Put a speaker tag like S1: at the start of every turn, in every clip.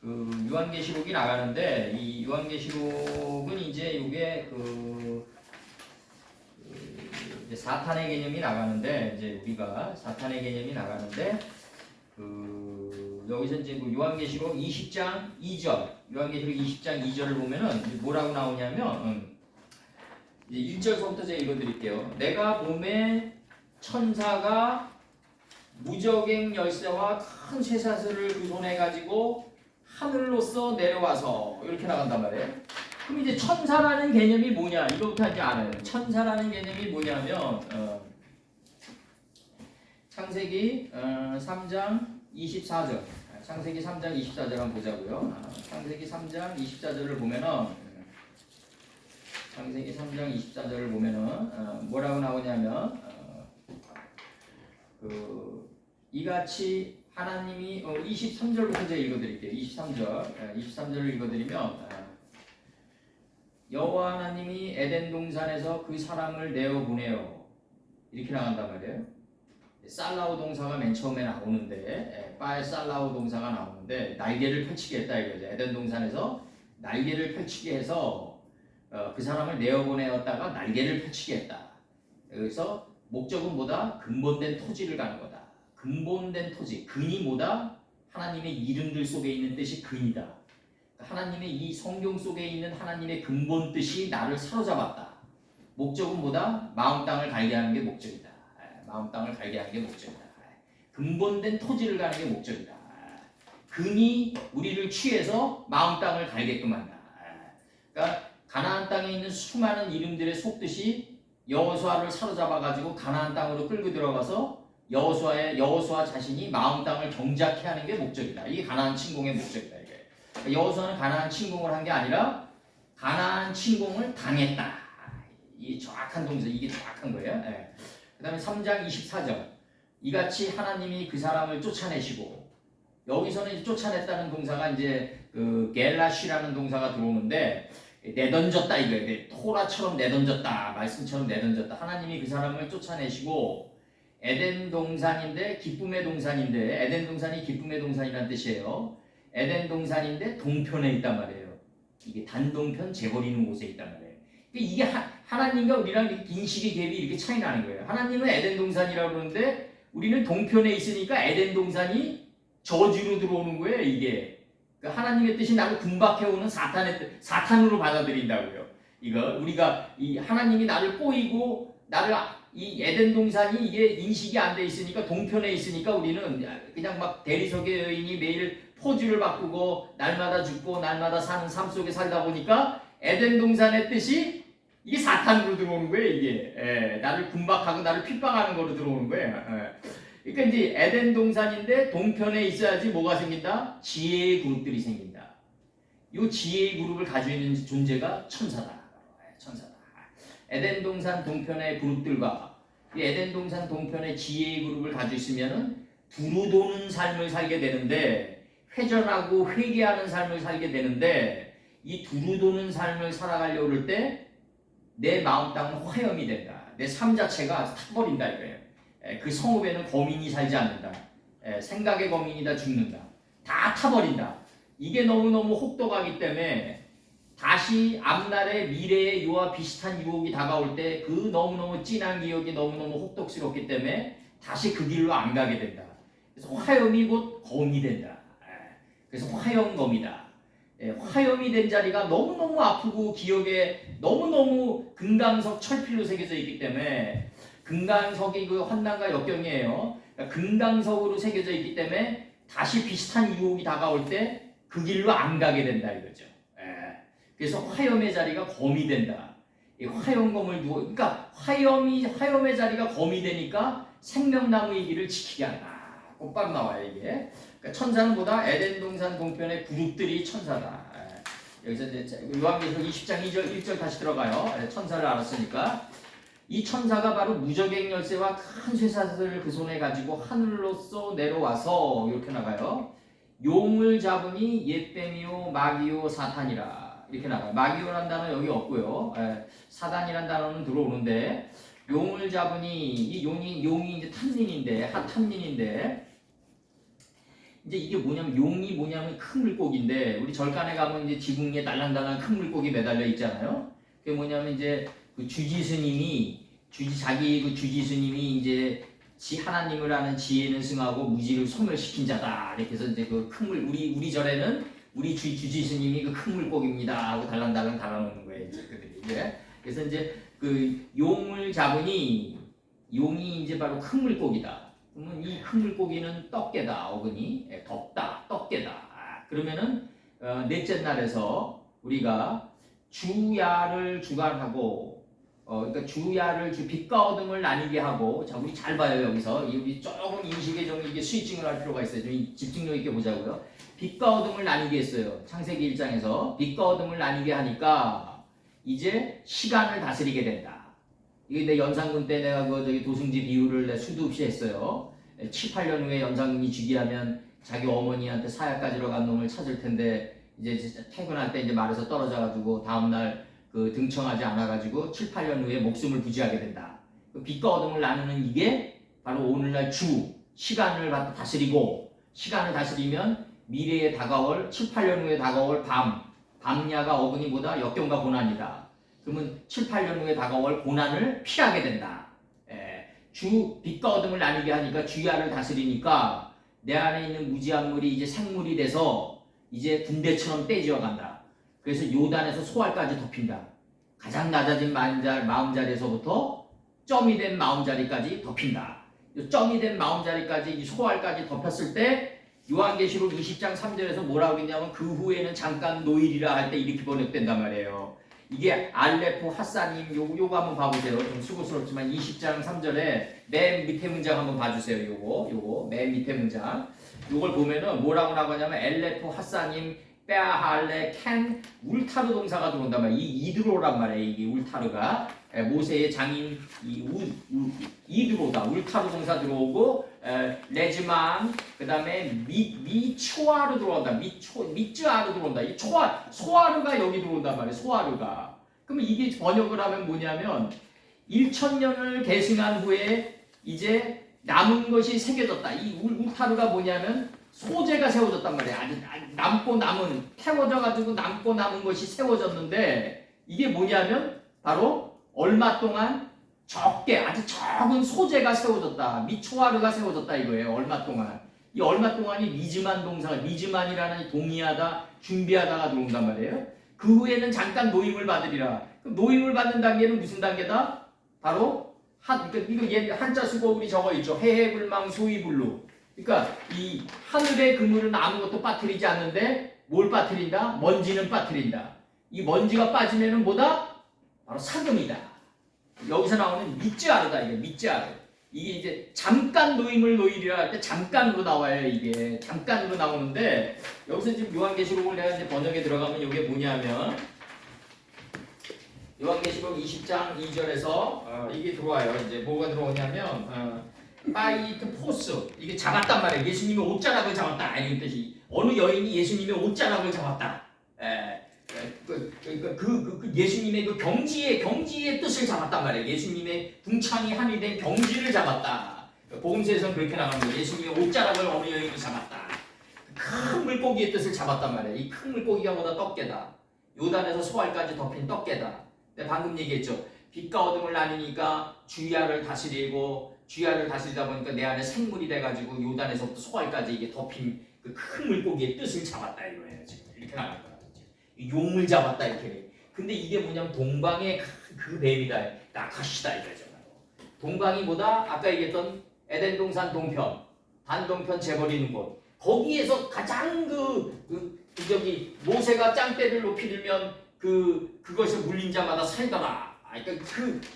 S1: 그 요한계시록이 나가는데 이 요한계시록은 이제 이게 이제 사탄의 개념이 나가는데 이제 우리가 사탄의 개념이 나가는데 여기서 이제 그 요한계시록 20장 2절 요한계시록 20장 2절을 보면은 뭐라고 나오냐면 이제 1절부터 제가 읽어드릴게요. 내가 봄에 천사가 무저갱 열쇠와 큰 쇠사슬을 그 손에 가지고 하늘로서 내려와서 이렇게 나간단 말이에요. 그럼 이제 천사라는 개념이 뭐냐? 이거부터 이제 알아요. 천사라는 개념이 뭐냐면 창세기 3장 24절. 창세기 3장 24절 한번 보자고요. 창세기 3장 24절을 보면은 창세기 3장 24절을 보면은 뭐라고 나오냐면 이같이 하나님이 23절부터 제가 읽어드릴게요. 23절을 읽어드리면 여호와 하나님이 에덴 동산에서 그 사람을 내어 보내요. 이렇게 나간단 말이에요. 살라우 동사가 맨 처음에 나오는데 빠에 살라우 동사가 나오는데 날개를 펼치게 했다 이거죠. 에덴 동산에서 날개를 펼치게 해서 그 사람을 내어 보내었다가 날개를 펼치게 했다. 여기서 목적은 뭐다? 근본된 토지를 가는 거다. 근본된 토지, 근이 뭐다? 하나님의 이름들 속에 있는 뜻이 근이다. 하나님의 이 성경 속에 있는 하나님의 근본 뜻이 나를 사로잡았다. 목적은 뭐다? 마음 땅을 갈게 하는 게 목적이다. 마음 땅을 갈게 하는 게 목적이다. 근본된 토지를 가는 게 목적이다. 근이 우리를 취해서 마음 땅을 갈게끔 한다. 그러니까 가나안 땅에 있는 수많은 이름들의 속뜻이 여호수아를 사로잡아가지고 가나안 땅으로 끌고 들어가서 여호수아 자신이 마음 땅을 정착해 하는 게 목적이다. 이게 가나안 침공의 목적이다. 이게 여호수아는 가나안 침공을 한 게 아니라 가나안 침공을 당했다. 이게 정확한 동사, 이게 정확한 거예요. 그 다음에 3장 24절 이같이 하나님이 그 사람을 쫓아내시고 여기서는 이제 쫓아냈다는 동사가 이제 그 겔라시라는 동사가 들어오는데 내던졌다 이거예요. 토라처럼 내던졌다. 말씀처럼 내던졌다. 하나님이 그 사람을 쫓아내시고 에덴 동산인데 기쁨의 동산인데 에덴 동산이 기쁨의 동산이라는 뜻이에요. 에덴 동산인데 동편에 있단 말이에요. 이게 단동편 재버리는 곳에 있단 말이에요. 이게 하나님과 우리랑 인식의 갭이 이렇게 차이 나는 거예요. 하나님은 에덴 동산이라고 그러는데 우리는 동편에 있으니까 에덴 동산이 저주로 들어오는 거예요. 이게 하나님의 뜻이 나를 군박해오는 사탄으로 받아들인다고요. 이거 우리가 이 하나님이 나를 꼬이고 나를 이 에덴 동산이 이게 인식이 안 돼 있으니까 동편에 있으니까 우리는 그냥 막 대리석의 여인이 매일 포즈를 바꾸고 날마다 죽고 날마다 사는 삶 속에 살다 보니까 에덴 동산의 뜻이 이게 사탄으로 들어오는 거예요. 이게 나를 군박하고 나를 핍박하는 거로 들어오는 거예요. 그러니까 이제 에덴 동산인데 동편에 있어야지 뭐가 생긴다? 지혜의 그룹들이 생긴다. 이 지혜의 그룹을 가지고 있는 존재가 천사다. 천사다. 에덴 동산 동편의 그룹들과 이 에덴 동산 동편의 지혜의 그룹을 가지고 있으면은 두루 도는 삶을 살게 되는데 회전하고 회개하는 삶을 살게 되는데 이 두루 도는 삶을 살아가려고 할 때 내 마음 땅은 화염이 된다. 내 삶 자체가 타버린다 이거예요. 그 성읍에는 거민이 살지 않는다. 생각의 거민이 다 죽는다. 다 타버린다. 이게 너무너무 혹독하기 때문에 다시 앞날의 미래의 유와 비슷한 유혹이 다가올 때 그 너무너무 진한 기억이 너무너무 혹독스럽기 때문에 다시 그 길로 안 가게 된다. 그래서 화염이 곧 검이 된다. 그래서 화염검이다. 화염이 된 자리가 너무너무 아프고 기억에 너무너무 금강석 철필로 새겨져 있기 때문에 금강석이 그 환난과 역경이에요. 그러니까 금강석으로 새겨져 있기 때문에 다시 비슷한 유혹이 다가올 때 그 길로 안 가게 된다 이거죠. 그래서 화염의 자리가 검이 된다. 이 화염검을 두고, 그러니까 화염의 자리가 검이 되니까 생명나무의 길을 지키게 한다. 곧바로 나와요 이게. 그러니까 천사는 보다 에덴 동산 동편의 그룹들이 천사다. 여기서 이제 요한계시록 20장 2절 1절 다시 들어가요. 천사를 알았으니까 이 천사가 바로 무저갱 열쇠와 큰 쇠사슬을 그 손에 가지고 하늘로서 내려와서 이렇게 나가요. 용을 잡으니 옛뱀이요 마귀요 사탄이라 이렇게 나가요. 마귀요라는 단어 여기 없고요. 사단이라는 단어는 들어오는데 용을 잡으니 이 용이 이제 탐민인데 핫탐민인데 이제 이게 뭐냐면 용이 뭐냐면 큰 물고기인데 우리 절간에 가면 이제 지붕 위에 달랑달랑 큰 물고기 매달려 있잖아요. 그게 뭐냐면 이제 그 주지 스님이 자기 그 주지 스님이 이제 하나님을 아는 지혜는 승하고 무지를 소멸시킨 자다. 이렇게 해서 이제 그 큰 물 우리 절에는 우리 주지 스님이 그 큰 물고기입니다 하고 달랑달랑 달아놓는 거예요. 이제 그들이. 그래서 이제 그 용을 잡으니 용이 이제 바로 큰 물고기다. 그러면 이 큰 물고기는 떡게다. 어근이 덥다. 떡게다. 그러면은 넷째 날에서 우리가 주야를 주관하고 그러니까 주야를 빛과 어둠을 나뉘게 하고 자 우리 잘 봐요 여기서 우리 조금 인식에 좀 이게 스위칭을 할 필요가 있어요. 좀 집중력 있게 보자고요. 빛과 어둠을 나뉘게 했어요. 창세기 1장에서 빛과 어둠을 나뉘게 하니까 이제 시간을 다스리게 된다. 이게 내 연상금 때 내가 그 저기 도승지 비유를 내 수도 없이 했어요. 7, 8년 후에 연상금이 즉위하면 자기 어머니한테 사약 가지러 간 놈을 찾을 텐데 이제 퇴근할 때 이제 말에서 떨어져가지고 다음날 그 등청하지 않아가지고 7, 8년 후에 목숨을 부지하게 된다. 그 빛과 어둠을 나누는 이게 바로 오늘날 시간을 다스리고 시간을 다스리면 미래에 다가올 7, 8년 후에 다가올 밤야가 어근이 보다 역경과 고난이다. 그러면 7, 8년 후에 다가올 고난을 피하게 된다. 빛과 어둠을 나뉘게 하니까 주야를 다스리니까 내 안에 있는 무지한 물이 이제 생물이 돼서 이제 군대처럼 떼지어 간다. 그래서 요단에서 소알까지 덮인다. 가장 낮아진 마음자리에서부터 점이 된 마음자리까지 덮인다. 점이 된 마음자리까지 이 소알까지 덮였을 때 요한계시록 20장 3절에서 뭐라고 했냐면 그 후에는 잠깐 노일이라 할 때 이렇게 번역된단 말이에요. 이게 알레포 핫사님 요거 한번 봐보세요. 좀 수고스럽지만 20장 3절에 맨 밑에 문장 한번 봐주세요. 요거 맨 밑에 문장 요걸 보면은 뭐라고 나가냐면 엘레포 핫사님 빼아할레 캔 울타르 동사가 들어온단 말이에요. 이드로란 말이에요. 이게 울타르가 모세의 장인 이드로다. 울타르 동사 들어오고 레즈만 그다음에 미초아르 들어온다. 미츠아르 들어온다. 이 소아르가 여기 들어온단 말이에요. 소아르가. 그러면 이게 번역을 하면 뭐냐면 1000년을 계승한 후에 이제 남은 것이 새겨졌다. 이 울타르가 뭐냐면 소재가 세워졌단 말이에요. 아주 태워져 가지고 남고 남은 것이 세워졌는데 이게 뭐냐면 바로 얼마 동안 아주 적은 소재가 세워졌다. 미초아르가 세워졌다 이거예요. 얼마 동안. 이 얼마 동안이 미즈만 동사가 미즈만이라는 동의하다, 준비하다가 들어온단 말이에요. 그 후에는 잠깐 노임을 받으리라. 그럼 노임을 받는 단계는 무슨 단계다? 바로 이거 한자 쓰고 우리 적어 있죠. 해해불망 소이불루. 그러니까 이 하늘의 그물은 아무것도 빠뜨리지 않는데 뭘 빠뜨린다? 먼지는 빠뜨린다. 이 먼지가 빠지면은 뭐다? 바로 사금이다. 여기서 나오는 미쯔아르다. 이게 미쯔아르. 이게 이제 잠깐 노이리라 할 때 잠깐으로 나와요. 이게 잠깐으로 나오는데 여기서 지금 요한계시록을 내가 이제 번역에 들어가면 이게 뭐냐면 요한계시록 20장 2절에서 이게 들어와요. 이제 뭐가 들어오냐면 파이트 포스 이게 잡았단 말이에요. 예수님의 옷자락을 잡았다. 이런 뜻이 어느 여인이 예수님의 옷자락을 잡았다. 그 예수님의 그 경지의 뜻을 잡았단 말이에요. 예수님의 궁창이 한이 된 경지를 잡았다. 복음서에서는 그렇게 나가는 거예요. 예수님의 옷자락을 어느 여인이 잡았다. 큰 물고기의 뜻을 잡았단 말이에요. 이 큰 물고기가 뭐다? 떡게다. 요단에서 소알까지 덮인 떡게다. 내가 방금 얘기했죠. 빛과 어둠을 나누니까 주야를 다스리다 보니까 내 안에 생물이 돼가지고 요단에서부터 소알까지 이게 덮인 그 큰 물고기의 뜻을 잡았다 이거예요. 지금 이렇게 나갈 거야. 용을 잡았다 이렇게. 근데 이게 뭐냐면 동방의 그 뱀이다. 나카시다 이거죠. 동방이 뭐다? 아까 얘기했던 에덴 동산 동편, 단동편 재버리는 곳. 거기에서 가장 저기 모세가 짱대를 높이 들면 그것을 물린 자마다 살더라. 그러니까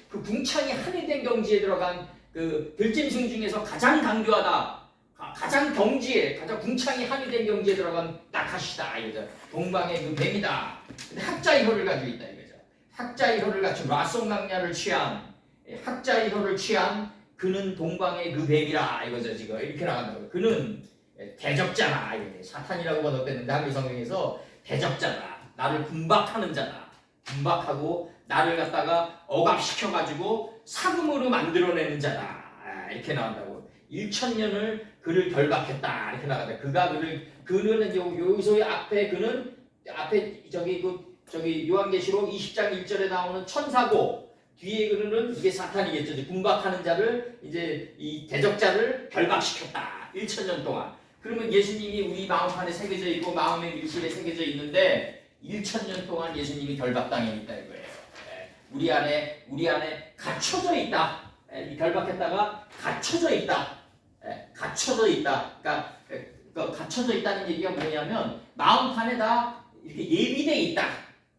S1: 그 궁창이 한이 된 경지에 들어간 그 들짐승 중에서 가장 강교하다. 가장 궁창이 한이 된 경지에 들어간 나카시다 이거죠. 동방의 그 뱀이다. 근데 학자의 혀를 가지고 있다 이거죠. 학자의 혀를 갖춘 라송강야를 취한 학자의 혀를 취한 그는 동방의 그 뱀이라 이거죠. 지금 이렇게 나간다고. 그는 대적자다. 사탄이라고 번역됐는데 한글 성경에서 대적자다. 나를 분박하는 자다. 분박하고 나를 갖다가 억압시켜가지고 사금으로 만들어내는 자다. 이렇게 나온다고. 1000년을 그를 결박했다 이렇게 나가다. 그는 여기서 앞에 그는 앞에 저기 요한계시록 20장 1절에 나오는 천사고 뒤에 그는 이게 사탄이겠죠. 이제 군박하는 자를 이제 이 대적자를 결박시켰다 1000년 동안. 그러면 예수님이 우리 마음판에 새겨져 있고 마음의 밀실에 새겨져 있는데 1000년 동안 예수님이 결박당해 있다 이거예요. 우리 안에 갇혀져 있다. 이 결박했다가 갇혀져 있다. 갇혀져 있다. 그러니까 갇혀져 있다는 얘기가 뭐냐면 마음판에 다 이렇게 예비돼 있다.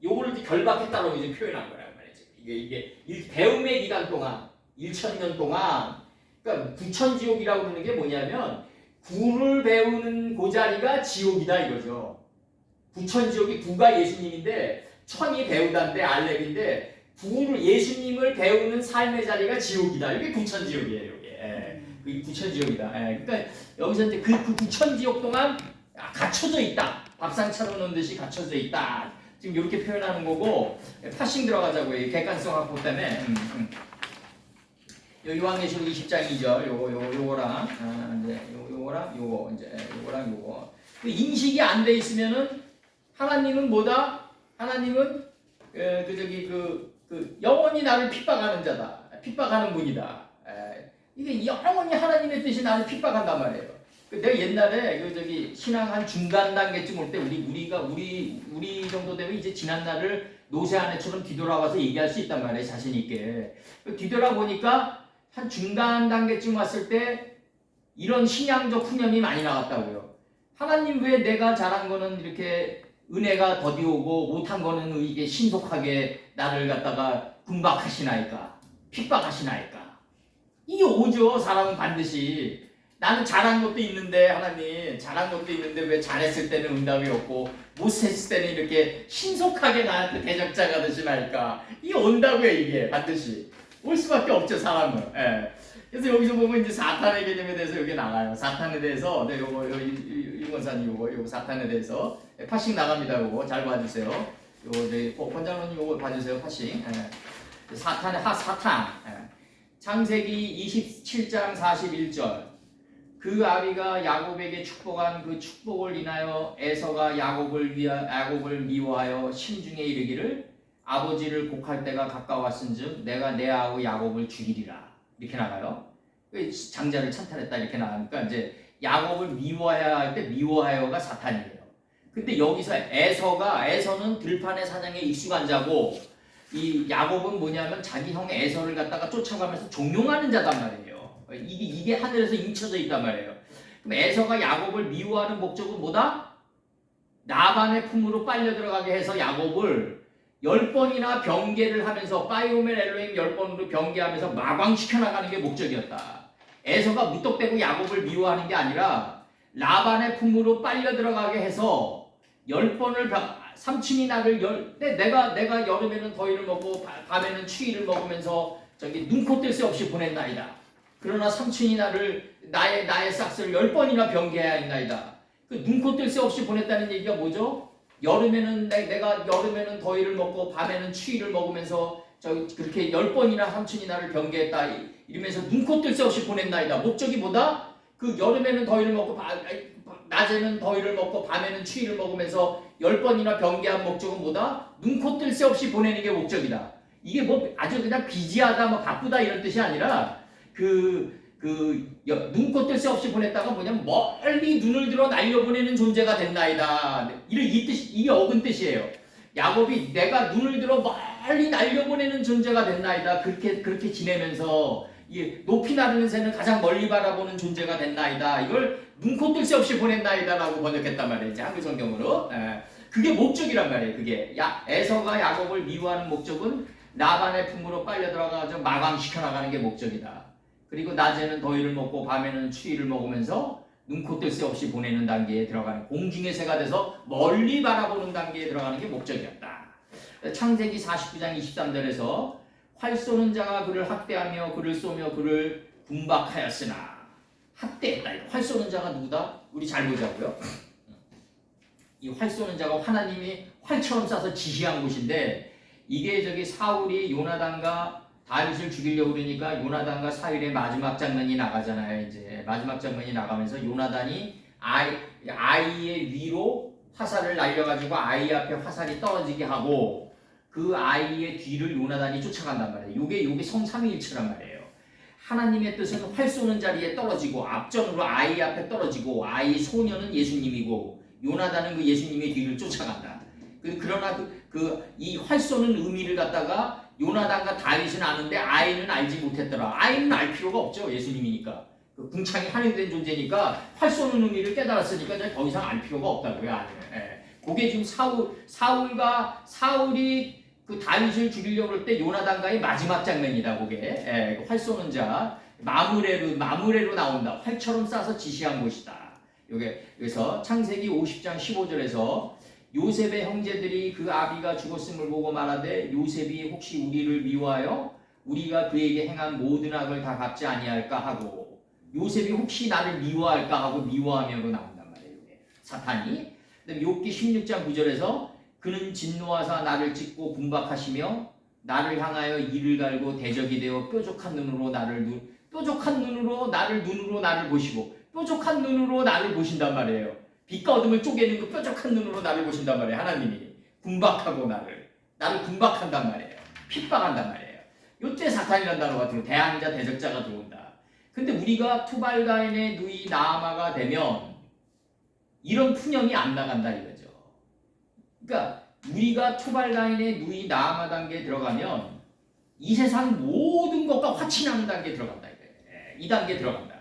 S1: 요거를 이제 결박했다라고 이제 표현한 거란 말이죠. 이게 배움의 기간 동안 1000년 동안 그러니까 부천지옥이라고 그러는 게 뭐냐면 구를 배우는 그 자리가 지옥이다 이거죠. 부천지옥이 구가 예수님인데 천이 배우다인데 알렙인데 구를 예수님을 배우는 삶의 자리가 지옥이다. 이게 부천지옥이에요. 이게 부천지옥이다. 그러니까 여기서 이제 그 부천지옥 동안 갇혀져 있다. 밥상 차려놓은 듯이 갇혀져 있다. 지금 이렇게 표현하는 거고 파싱 들어가자고요. 객관성 확보 때문에. 요한계시록 20장 2절 요거랑 이제 요거랑 요거 인식이 안 돼 있으면은 하나님은 뭐다? 하나님은 영원히 나를 핍박하는 자다. 핍박하는 분이다. 이게 영원히 하나님의 뜻이 나를 핍박한단 말이에요. 내가 옛날에 신앙 한 중간 단계쯤 올 때 우리 정도 되면 이제 지난 날을 노새 아내처럼 뒤돌아와서 얘기할 수 있단 말이에요. 자신 있게. 뒤돌아보니까 한 중간 단계쯤 왔을 때 이런 신앙적 푸념이 많이 나왔다고요. 하나님 왜 내가 잘한 거는 이렇게 은혜가 더디오고 못한 거는 이게 신속하게 나를 갖다가 군박하시나이까 핍박하시나이까. 이게 오죠. 사람은 반드시. 나는 잘한 것도 있는데 하나님 잘한 것도 있는데 왜 잘했을 때는 응답이 없고 못했을 때는 이렇게 신속하게 나한테 대적자가 되시나이까. 이게 온다고요. 이게 반드시 올 수밖에 없죠. 사람은. 그래서 여기서 보면 이제 사탄의 개념에 대해서 여기 나가요. 사탄에 대해서 요거 이권사님 요거 사탄에 대해서 파싱 나갑니다. 요거 잘 봐주세요. 요거 권장로님 요거 봐주세요. 파싱. 사탄의 사탄. 창세기 27장 41절. 그 아비가 야곱에게 축복한 그 축복을 인하여 에서가 야곱을 미워하여 심중에 이르기를 아버지를 곡할 때가 가까웠은즉 내가 내 아우 야곱을 죽이리라. 이렇게 나가요. 장자를 찬탈했다 이렇게 나가니까 이제 야곱을 미워해야 할 때 미워하여가 사탄이에요. 근데 여기서 에서는 들판의 사냥에 익숙한 자고 이 야곱은 뭐냐면 자기 형 에서를 갖다가 쫓아가면서 종용하는 자단 말이에요. 이게 하늘에서 인쳐져 있단 말이에요. 그럼 에서가 야곱을 미워하는 목적은 뭐다? 라반의 품으로 빨려 들어가게 해서 야곱을 10번이나 병개를 하면서 빠이오멜 엘로힘 10번으로 병개하면서 마광시켜 나가는 게 목적이었다. 에서가 무턱대고 야곱을 미워하는 게 아니라 라반의 품으로 빨려 들어가게 해서 10번을 삼촌이 나를 내가 여름에는 더위를 먹고 밤에는 추위를 먹으면서 눈코 뜰 새 없이 보냈나이다. 그러나 삼촌이 나의 싹스를 10번이나 병개해야 했나이다. 그 눈코 뜰 새 없이 보냈다는 얘기가 뭐죠? 여름에는 내가 여름에는 더위를 먹고 밤에는 추위를 먹으면서 그렇게 10번이나 삼촌이 나를 병개했다. 이러면서 눈코 뜰 새 없이 보냈나이다. 목적이 뭐다? 그 여름에는 더위를 먹고 낮에는 더위를 먹고 밤에는 추위를 먹으면서 10번이나 병개한 목적은 뭐다? 눈코 뜰 새 없이 보내는 게 목적이다. 이게 뭐 아주 그냥 비지하다 뭐 바쁘다 이런 뜻이 아니라 눈코 뜰 새 없이 보냈다가 뭐냐면 멀리 눈을 들어 날려보내는 존재가 된다이다. 이게 어근 뜻이에요. 야곱이 내가 눈을 들어 멀리 날려보내는 존재가 된다이다. 그렇게 지내면서 높이 나르는 새는 가장 멀리 바라보는 존재가 된다이다. 이걸 눈코 뜰 새 없이 보낸다이다라고 번역했단 말이에요. 한글 성경으로. 그게 목적이란 말이에요. 그게 에서가 야곱을 미워하는 목적은 라반의 품으로 빨려 들어가서 마감시켜 나가는 게 목적이다. 그리고 낮에는 더위를 먹고 밤에는 추위를 먹으면서 눈코 뜰 새 없이 보내는 단계에 들어가는 공중의 새가 돼서 멀리 바라보는 단계에 들어가는 게 목적이었다. 창세기 49장 23절에서 활 쏘는 자가 그를 학대하며 그를 쏘며 그를 군박하였으나 학대했다. 활 쏘는 자가 누구다? 우리 잘 보자고요. 이 활 쏘는 자가 하나님이 활처럼 쏴서 지시한 곳인데 이게 사울이 요나단과 다윗을 죽이려고 그러니까 요나단과 사울의 마지막 장면이 나가잖아요. 이제 마지막 장면이 나가면서 요나단이 아이의 위로 화살을 날려가지고 아이 앞에 화살이 떨어지게 하고 그 아이의 뒤를 요나단이 쫓아간단 말이에요. 요게 성삼위일체란 말이에요. 하나님의 뜻은 활 쏘는 자리에 떨어지고 앞전으로 아이 앞에 떨어지고 아이 소녀는 예수님이고 요나단은 그 예수님의 뒤를 쫓아간다. 그러나 이 활 쏘는 의미를 갖다가 요나단과 다윗은 아는데 아이는 알지 못했더라. 아이는 알 필요가 없죠. 예수님이니까. 그 궁창이 하늘이 된 존재니까 활 쏘는 의미를 깨달았으니까 이제 더 이상 알 필요가 없다고요. 아니에요. 예. 그게 지금 사울이 그 다윗을 죽이려고 할 때 요나단과의 마지막 장면이다. 그게 예. 활 쏘는 자 마무레로 나온다. 활처럼 쏴서 지시한 곳이다. 여기서 창세기 50장 15절에서 요셉의 형제들이 그 아비가 죽었음을 보고 말하되 요셉이 혹시 우리를 미워하여 우리가 그에게 행한 모든 악을 다 갚지 아니할까 하고 요셉이 혹시 나를 미워할까 하고 미워하며로 나온단 말이에요. 사탄이. 그다음에 욥기 16장 9절에서 그는 진노하사 나를 찢고 분박하시며 나를 향하여 이를 갈고 대적이 되어 뾰족한 눈으로 나를 눈으로 나를 보시고 뾰족한 눈으로 나를 보신단 말이에요. 빛과 어둠을 쪼개는 그 뾰족한 눈으로 나를 보신단 말이에요. 하나님이 분박하고 나를 분박한단 말이에요. 핍박한단 말이에요. 요때 사탄이라는 단어가 들어오고 대항자 대적자가 들어온다. 근데 우리가 투발가인의 누이 나아마가 되면 이런 푸념이 안 나간다 이거죠. 그러니까 우리가 투발가인의 누이 나아마 단계에 들어가면 이 세상 모든 것과 화친하는 단계에 들어간다 이거예요. 이 단계에 들어간다.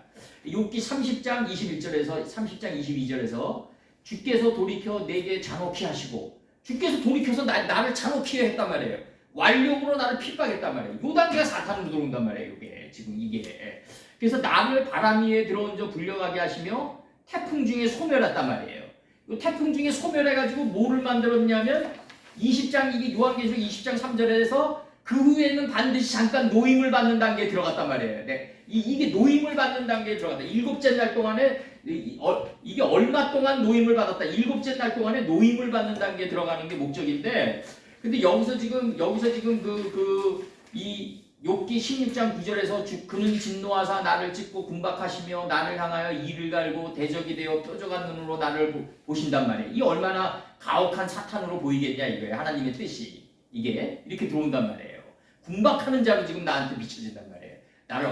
S1: 욥기 30장 21절에서 30장 22절에서 주께서 돌이켜 내게 잔혹히 하시고 주께서 돌이켜서 나를 잔혹히 했단 말이에요. 완력으로 나를 핍박했단 말이에요. 요 단계가 사탄으로 들어온단 말이에요. 이게 지금 이게 그래서 나를 바람 위에 들어온저 불려가게 하시며 태풍 중에 소멸했단 말이에요. 요 태풍 중에 소멸해가지고 뭐를 만들었냐면 20장 이게 요한계시록 20장 3절에서 그 후에는 반드시 잠깐 노임을 받는 단계에 들어갔단 말이에요. 네. 이게 노임을 받는 단계에 들어갔다. 일곱째 날 동안에 이게 얼마 동안 노임을 받았다. 일곱째 날 동안에 노임을 받는 단계에 들어가는 게 목적인데, 근데 여기서 지금 이 욥기 16장 9절에서 그는 진노하사 나를 찢고 군박하시며 나를 향하여 이를 갈고 대적이 되어 뾰족한 눈으로 나를 보신단 말이에요. 이 얼마나 가혹한 사탄으로 보이겠냐 이거예요. 하나님의 뜻이 이게 이렇게 들어온단 말이에요. 군박하는 자로 지금 나한테 비춰진단 말이에요. 나를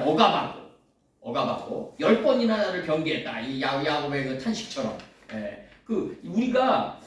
S1: 억압하고 10번이나 나를 변개했다. 이 야곱의 그 탄식처럼. 예. 우리가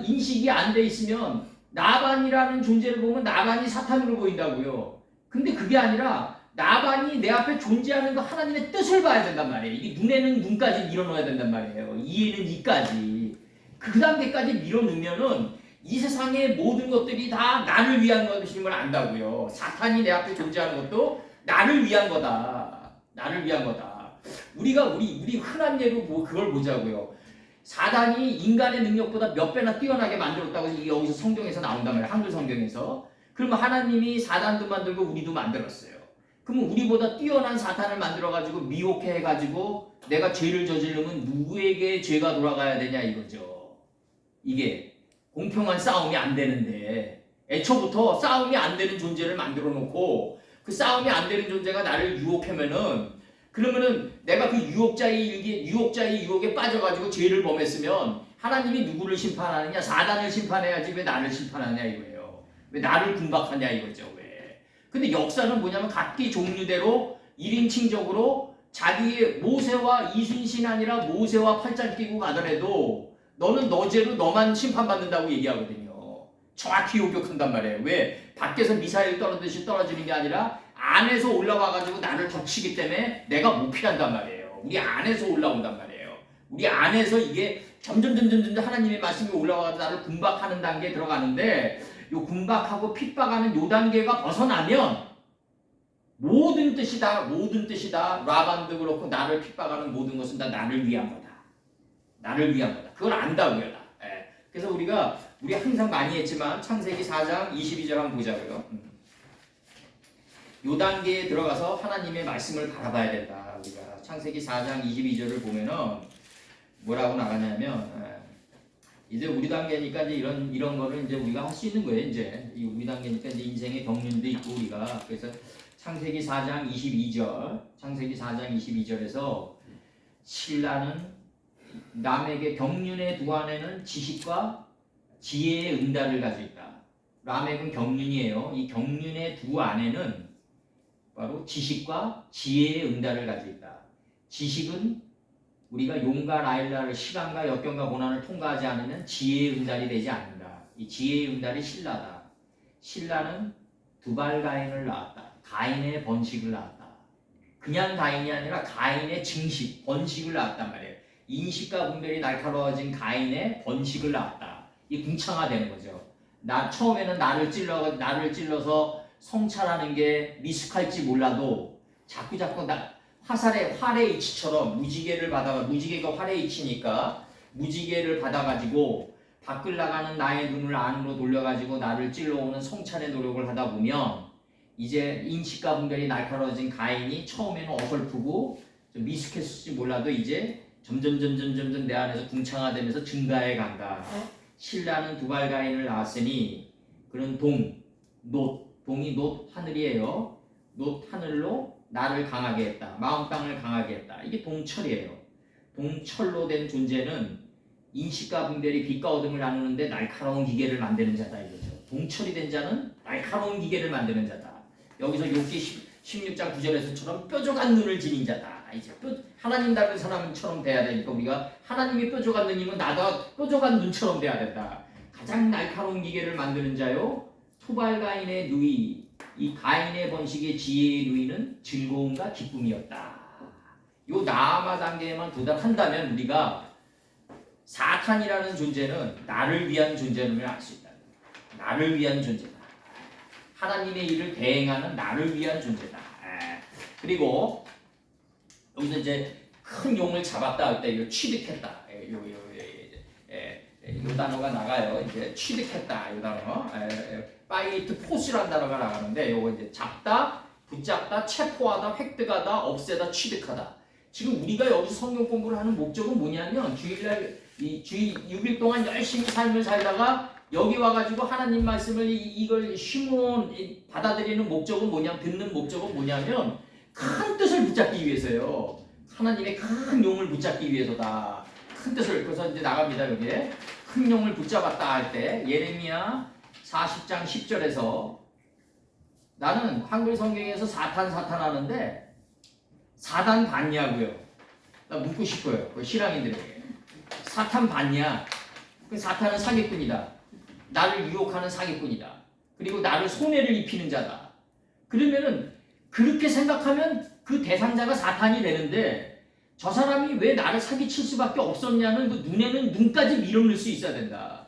S1: 인식이 안 돼 있으면 나반이라는 존재를 보면 나반이 사탄으로 보인다고요. 근데 그게 아니라 나반이 내 앞에 존재하는 거 하나님의 뜻을 봐야 된단 말이에요. 이게 눈에는 눈까지 밀어넣어야 된단 말이에요. 이에는 이까지. 그 단계까지 밀어넣으면은 이 세상의 모든 것들이 다 나를 위한 것인 걸 안다고요. 사탄이 내 앞에 존재하는 것도 나를 위한 거다. 나를 위한 거다. 우리가 흔한 예로 그걸 보자고요. 사단이 인간의 능력보다 몇 배나 뛰어나게 만들었다고 여기서 성경에서 나온단 말이에요. 한글 성경에서. 그러면 하나님이 사단도 만들고 우리도 만들었어요. 그러면 우리보다 뛰어난 사탄을 만들어가지고 미혹해 해가지고 내가 죄를 저지르면 누구에게 죄가 돌아가야 되냐 이거죠. 이게 공평한 싸움이 안 되는데 애초부터 싸움이 안 되는 존재를 만들어 놓고 그 싸움이 안 되는 존재가 나를 그러면은 내가 그 유혹자의 유혹에 빠져가지고 죄를 범했으면 하나님이 누구를 심판하느냐? 사단을 심판해야지 왜 나를 심판하냐 이거예요. 왜 나를 군박하냐 이거죠. 왜? 근데 역사는 뭐냐면 각기 종류대로 1인칭적으로 자기의 모세와 이순신 아니라 모세와 팔짱 끼고 가더라도 너는 너 죄로 너만 심판받는다고 얘기하거든요. 정확히 요격한단 말이에요. 왜? 밖에서 미사일 떨어지듯이 떨어지는 게 아니라 안에서 올라와가지고 나를 덮치기 때문에 내가 못 피한단 말이에요. 우리 안에서 올라온단 말이에요. 우리 안에서 이게 점점 하나님의 말씀이 올라와가지고 나를 군박하는 단계에 들어가는데 요 군박하고 핍박하는 요 단계가 벗어나면 모든 뜻이 다 라반도 그렇고 나를 핍박하는 모든 것은 다 나를 위한 거다. 나를 위한 거다. 그걸 안다고요. 예. 그래서 우리 항상 많이 했지만 창세기 4장 22절 한번 보자고요. 요 단계에 들어가서 하나님의 말씀을 바라봐야 된다. 우리가 창세기 4장 22절을 보면은 뭐라고 나가냐면 이제 우리 단계니까 이제 이런 거를 이제 우리가 할 수 있는 거예요. 이제 이 우리 단계니까 이제 인생의 경륜도 있고 우리가 그래서 창세기 4장 22절, 창세기 4장 22절에서 신라는 남에게 경륜의 두 안에는 지식과 지혜의 응달을 가지고 있다. 라멕은 경륜이에요. 이 경륜의 두 안에는 바로 지식과 지혜의 응달을 가지고 있다. 지식은 우리가 용과 라일라를 시간과 역경과 고난을 통과하지 않으면 지혜의 응달이 되지 않는다. 이 지혜의 응달이 신라다. 신라는 두발 가인을 낳았다. 가인의 번식을 낳았다. 그냥 가인이 아니라 가인의 증식, 번식을 낳았단 말이에요. 인식과 분별이 날카로워진 가인의 번식을 낳았다. 이 궁창화되는 거죠. 처음에는 나를 찔러서 성찰하는 게 미숙할지 몰라도 자꾸 활의 이치처럼 무지개가 활의 이치니까 무지개를 받아가지고 밖을 나가는 나의 눈을 안으로 돌려가지고 나를 찔러오는 성찰의 노력을 하다 보면 이제 인식과 분별이 날카로워진 가인이 처음에는 어설프고 좀 미숙했을지 몰라도 이제 점점 내 안에서 궁창화되면서 증가해 간다. 신라는 두발 가인을 낳았으니 그는 동이 하늘이에요. 하늘로 나를 강하게 했다. 마음땅을 강하게 했다. 이게 동철이에요. 동철로 된 존재는 인식과 분별이 빛과 어둠을 나누는데 날카로운 기계를 만드는 자다 이거죠. 동철이 된 자는 날카로운 기계를 만드는 자다. 여기서 욥기 16장 9절에서처럼 뾰족한 눈을 지닌 자다. 이제 하나님 닮은 사람처럼 돼야 되니까 우리가 하나님이 뾰족한 눈이면 나도 뾰족한 눈처럼 돼야 된다. 가장 날카로운 기계를 만드는 자요. 투발 가인의 누이, 이 가인의 번식의 지혜의 누이는 즐거움과 기쁨이었다. 요 나아마 단계에만 도달한다면 우리가 사탄이라는 존재는 나를 위한 존재를 알 수 있다. 나를 위한 존재다. 하나님의 일을 대행하는 나를 위한 존재다. 그리고 여기서 이제 큰 용을 잡았다 할 때 이거 취득했다. 이 단어가 나가요. 이제 취득했다 이 단어. 파이트 포스라는 단어가 나가는데 요거 이제 잡다, 붙잡다, 체포하다, 획득하다, 없애다, 취득하다. 지금 우리가 여기서 성경 공부를 하는 목적은 뭐냐면 주일 6일 동안 열심히 삶을 살다가 여기 와가지고 하나님 말씀을 이걸 받아들이는 목적은 듣는 목적은 뭐냐면 큰 뜻을 붙잡기 위해서요. 하나님의 큰 용을 붙잡기 위해서다. 큰 뜻을. 그래서 이제 나갑니다. 여기에 큰 용을 붙잡았다 할 때 예레미야 40장 10절에서 나는 한글 성경에서 사탄 하는데 사단 봤냐고요. 나 묻고 싶어요. 그 신앙인들에게. 사탄 봤냐? 그 사탄은 사기꾼이다. 나를 유혹하는 사기꾼이다. 그리고 나를 손해를 입히는 자다. 그러면은 그렇게 생각하면 그 대상자가 사탄이 되는데 저 사람이 왜 나를 사기칠 수밖에 없었냐는 그 눈에는 눈까지 밀어넣을 수 있어야 된다.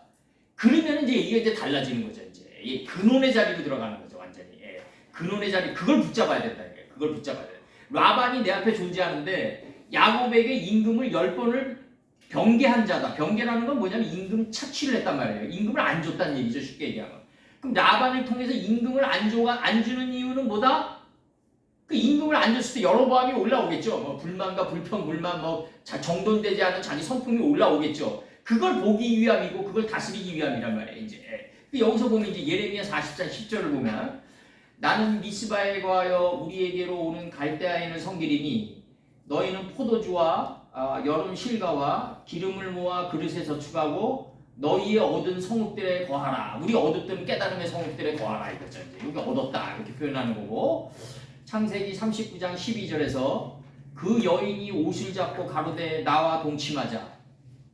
S1: 그러면 이제 이게 달라지는 거죠. 이제 근원의 자리로 들어가는 거죠. 완전히 근원의 자리 그걸 붙잡아야 된다. 그걸 붙잡아야 돼. 라반이 내 앞에 존재하는데 야곱에게 임금을 10번을 병개한 자다. 병개라는 건 뭐냐면 임금 착취를 했단 말이에요. 임금을 안 줬다는 얘기죠. 쉽게 얘기하면. 그럼 라반을 통해서 임금을 안 주는 이유는 뭐다? 그 임금을 안 줬을 때 여로보암이 올라오겠죠. 불만과 불평, 정돈되지 않은 자기 성품이 올라오겠죠. 그걸 보기 위함이고 그걸 다스리기 위함이란 말이에요. 이제 여기서 보면 이제 예레미야 40장 10절을 보면 나는 미스바에 거하여 우리에게로 오는 갈대아인을 섬기리니 너희는 포도주와 여름 실과와 기름을 모아 그릇에 저축하고 너희의 얻은 성읍들에 거하라. 우리 얻었던 깨달음의 성읍들에 거하라 이거죠. 이제 여기 얻었다 이렇게 표현하는 거고 창세기 39장 12절에서 그 여인이 옷을 잡고 가로되 나와 동침하자.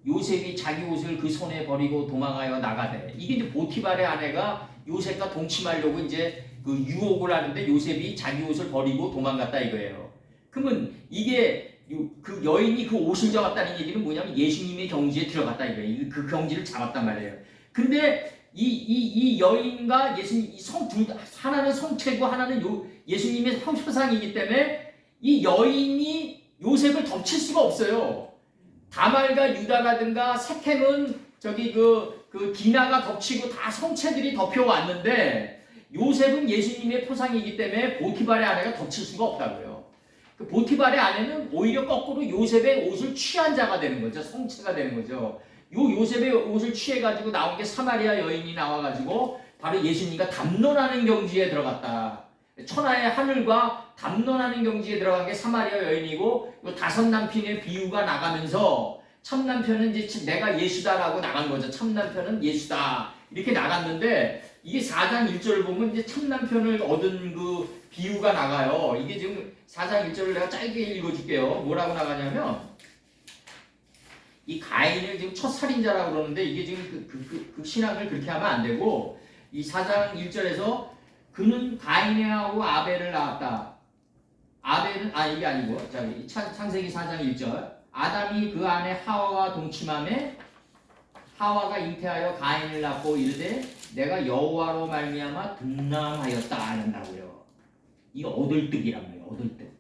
S1: 요셉이 자기 옷을 그 손에 버리고 도망하여 나가되. 이게 이제 보티발의 아내가 요셉과 동침하려고 이제 그 유혹을 하는데 요셉이 자기 옷을 버리고 도망갔다 이거예요. 그러면 이게 그 여인이 그 옷을 잡았다는 얘기는 뭐냐면 예수님의 경지에 들어갔다 이거예요. 그 경지를 잡았단 말이에요. 근데 이 여인과 예수님 하나는 성체고 하나는 예수님의 형상이기 때문에 이 여인이 요셉을 덮칠 수가 없어요. 다말과 유다라든가 세켐은 저기 그 디나가 덮치고 다 성체들이 덮여왔는데 요셉은 예수님의 포상이기 때문에 보티발의 아내가 덮칠 수가 없다고요. 그 보티발의 아내는 오히려 거꾸로 요셉의 옷을 취한 자가 되는 거죠. 성체가 되는 거죠. 요셉의 옷을 취해가지고 나온 게 사마리아 여인이 나와가지고 바로 예수님과 담론하는 경지에 들어갔다. 천하의 하늘과 담론하는 경지에 들어간 게 사마리아 여인이고, 요 다섯 남편의 비유가 나가면서 참 남편은 이제 내가 예수다라고 나간 거죠. 참 남편은 예수다 이렇게 나갔는데, 이게 4장 1절을 보면 이제 참 남편을 얻은 그 비유가 나가요. 이게 지금 4장 1절을 내가 짧게 읽어줄게요. 뭐라고 나가냐면, 이 가인을 지금 첫 살인자라고 그러는데, 이게 지금 그 신앙을 그렇게 하면 안 되고, 이 4장 1절에서 그는 가인하고 아벨을 낳았다. 아벨은 이게 아니고, 자, 창세기 4장 1절. 아담이 그 안에 하와와 동침함에 하와가 잉태하여 가인을 낳고 이르되 내가 여호와로 말미암아 등남하였다 한다고요. 이거 얻을득이란 말이에요. 얻을득.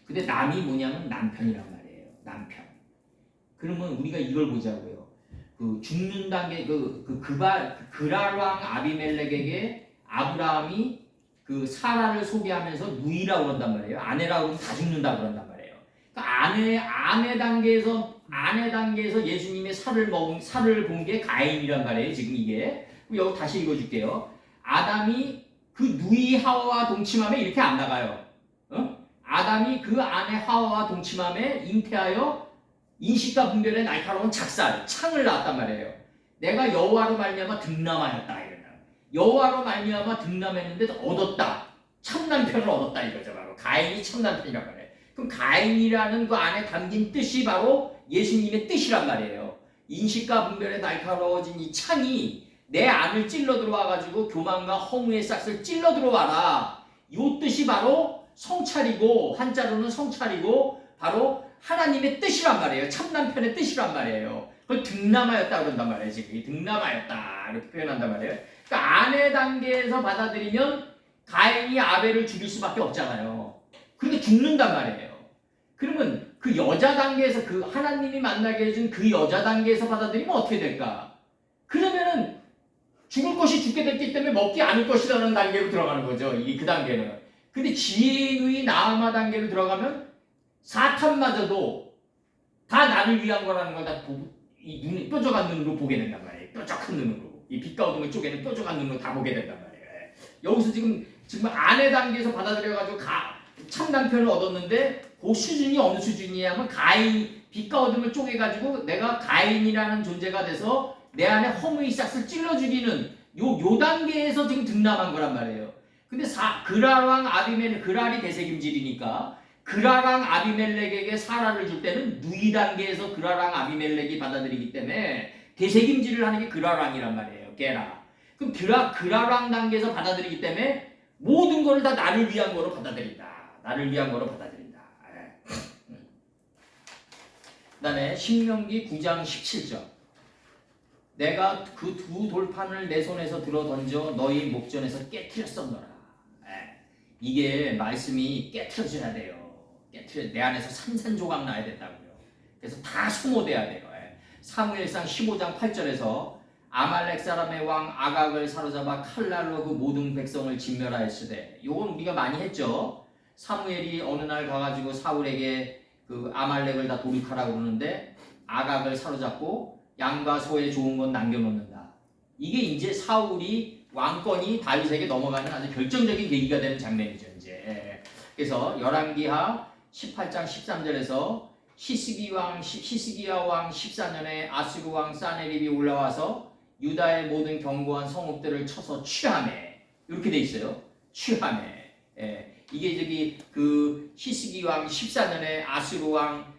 S1: 근데 남이 뭐냐면 남편이란 말이에요. 남편. 그러면 우리가 이걸 보자고요. 그 죽는 단계 그랄 왕 아비멜렉에게 아브라함이 그 사라를 소개하면서 누이라고 그런단 말이에요. 아내라고 하면 다 죽는다 그런단 말이에요. 그러니까 아내 단계에서 예수님의 살을 본 게 가인이란 말이에요. 지금 이게. 여기 다시 읽어줄게요. 아담이 그 누이 하와와 동침함에 이렇게 안 나가요. 아담이 그 아내 하와와 동침함에 잉태하여 인식과 분별의 날카로운 작살, 창을 낳았단 말이에요. 내가 여호와로 말미암아 등남하였다 이런다. 여호와로 말미암아 등남했는데 얻었다. 참 남편을 얻었다 이거죠. 바로 가인이 참 남편이란 말이에요. 그럼 가인이라는 그 안에 담긴 뜻이 바로 예수님의 뜻이란 말이에요. 인식과 분별에 날카로워진 이 창이 내 안을 찔러 들어와가지고 교만과 허무의 싹을 찔러 들어와라. 이 뜻이 바로 성찰이고, 한자로는 성찰이고 바로 하나님의 뜻이란 말이에요. 참 남편의 뜻이란 말이에요. 그걸 등남하였다 그런단 말이에요. 지금 등남하였다 이렇게 표현한단 말이에요. 그러니까 아내 단계에서 받아들이면 가인이 아벨을 죽일 수밖에 없잖아요. 그러니까 죽는단 말이에요. 그러면 그 여자 단계에서 그 하나님이 만나게 해준 그 여자 단계에서 받아들이면 어떻게 될까? 그러면은 죽을 것이 죽게 됐기 때문에 먹지 않을 것이라는 단계로 들어가는 거죠. 이게 그 단계는. 근데 지혜의 나아마 단계로 들어가면 사탄마저도 다 나를 위한 거라는 걸 다 이 눈이 뾰족한 눈으로 보게 된단 말이에요. 뾰족한 눈으로. 이 빛과 어둠을 쪼개는 뾰족한 눈으로 다 보게 된단 말이에요. 여기서 지금 아내 단계에서 받아들여가지고 참 남편을 얻었는데 그 수준이 어느 수준이냐면 빛과 어둠을 쪼개가지고 내가 가인이라는 존재가 돼서 내 안에 허무의 싹을 찔러 죽이는 요 단계에서 지금 등남한 거란 말이에요. 근데 그랄왕 아비멜렉, 그랄이 대세김질이니까 그랄왕 아비멜렉에게 사라를 줄 때는 누이 단계에서 그랄왕 아비멜렉이 받아들이기 때문에 대세김질을 하는 게 그랄왕이란 말이에요. 게라. 그럼 그랄왕 단계에서 받아들이기 때문에 모든 것을 다 나를 위한 거로 받아들인다. 나를 위한 거로 받아들인다. 그 다음에 신명기 9장 17절. 내가 그 두 돌판을 내 손에서 들어 던져 너희 목전에서 깨트렸었노라. 이게 말씀이 깨트려져야 돼요. 내 안에서 산산조각 나야 된다고요. 그래서 다 소모돼야 돼요. 사무엘상 15장 8절에서 아말렉 사람의 왕 아각을 사로잡아 칼날로 그 모든 백성을 진멸하였으되, 요건 우리가 많이 했죠. 사무엘이 어느 날 가가지고 사울에게 그 아말렉을 다 돌이켜라고 그러는데 아각을 사로잡고 양과 소에 좋은 건 남겨놓는다. 이게 이제 사울이 왕권이 다윗에게 넘어가는 아주 결정적인 계기가 되는 장면이죠. 이제 그래서 열왕기하 18장 13절에서 히스기야 왕 14년에 아수르 왕 사네립이 올라와서 유다의 모든 견고한 성읍들을 쳐서 취하매, 이렇게 돼 있어요. 취하매. 이게 그 히스기 왕 14년에 아수르 왕